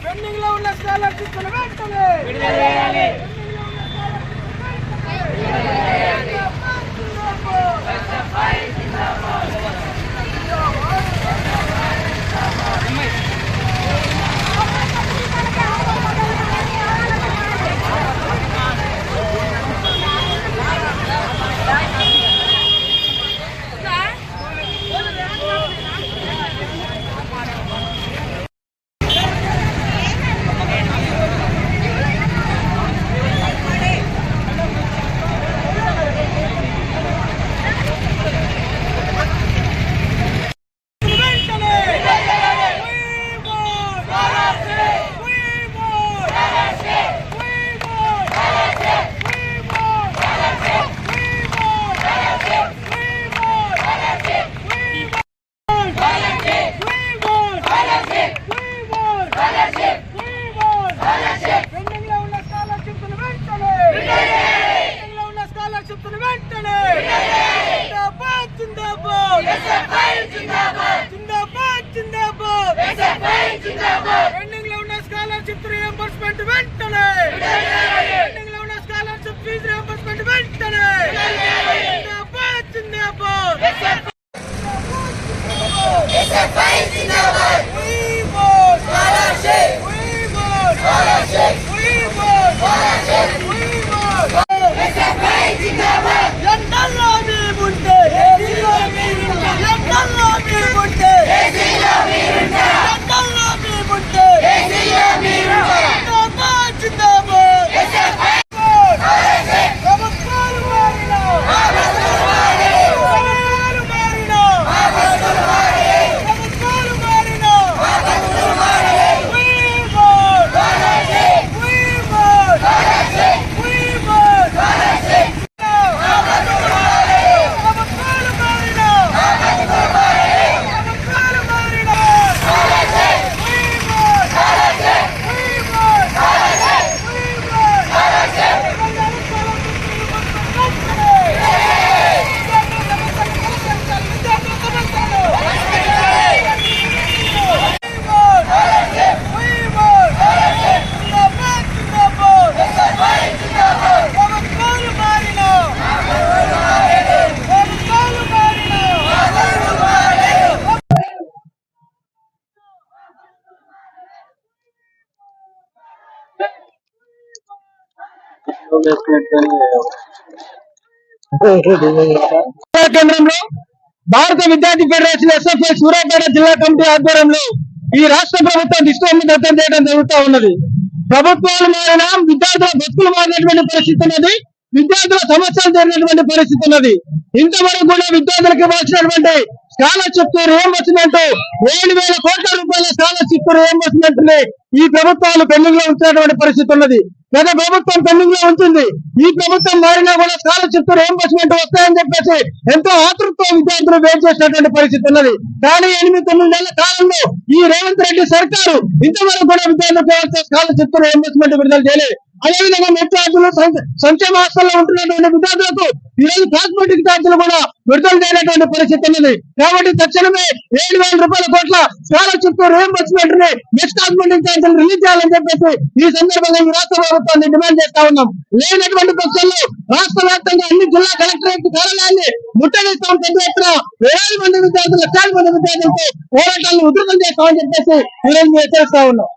Pending లో ఉన్న scholarship వెంటనే పెండింగ్ లో ఉన్న స్కాలర్షిప్ రీయింబర్స్మెంట్ వెంటనే పెండింగ్ లో ఉన్న స్కాలర్షిప్ ఫీజు రీయింబర్స్మెంట్ వెంటనే కేంద్రంలో భారత విద్యార్థి ఫెడరేషన్ ఎస్ఎఫ్ఐ సూర్యాపేట జిల్లా కమిటీ ఆధ్వర్యంలో ఈ రాష్ట్ర ప్రభుత్వం దిష్టి దత్తం చేయడం జరుగుతూ ఉన్నది. ప్రభుత్వాలు మారినా విద్యార్థుల బతుకులు మారినటువంటి పరిస్థితి ఉన్నది. విద్యార్థుల సమస్యలు జరిగినటువంటి పరిస్థితి ఉన్నది. ఇంతవరకు కూడా విద్యార్థులకు ఇవ్వాల్సినటువంటి స్కాలర్షిప్ రీయింబర్స్మెంట్ 7,000 కోట్ల రూపాయల స్కాలర్షిప్ రీయింబర్స్మెంట్ ని ఈ ప్రభుత్వాలు పెండింగ్ లో ఉంచినటువంటి పరిస్థితి ఉన్నది. గత ప్రభుత్వం పెండింగ్ లో ఉంటుంది. ఈ ప్రభుత్వం మారినా కూడా స్కాలర్షిప్ రీయింబర్స్మెంట్ వస్తాయని చెప్పేసి ఎంతో ఆతృతతో విద్యార్థులు వెయిట్ చేసినటువంటి పరిస్థితి ఉన్నది. కానీ 8-9 నెలల కాలంలో ఈ రేవంత్ రెడ్డి సర్కారు ఇంతవరకు కూడా విద్యార్థులకు స్కాలర్షిప్ రీయింబర్స్మెంట్ విడుదల చేయలేదు. అదేవిధంగా నెట్ ఛార్జీలు సంక్షేమ హాస్టల్లో ఉంటున్నటువంటి విద్యార్థులకు ఈరోజు కాస్మెటిక్ ఛార్జీలు కూడా విడుదల చేయనటువంటి పరిస్థితి ఉన్నది. కాబట్టి తక్షణమే 7,000 కోట్ల స్కాలర్షిప్ రీయింబర్స్మెంట్ ని నెక్స్ట్ కాస్మెటిక్ ఛార్జీలు రిలీజ్ చేయాలని చెప్పేసి ఈ సందర్భంగా ఈ రాష్ట్ర ప్రభుత్వాన్ని డిమాండ్ చేస్తా ఉన్నాం. లేనటువంటి పక్షంలో రాష్ట్ర వ్యాప్తంగా అన్ని జిల్లా కలెక్టరేట్ కార్యాలయాన్ని ముట్టడిస్తాం. పెద్ద ఎత్తున 1,000 మంది విద్యార్థులు, 1,000 మంది విద్యార్థులతో పోరాటాలను ఉధృతం చేస్తామని చెప్పేసి ఈరోజు హెచ్చరిస్తా ఉన్నాం.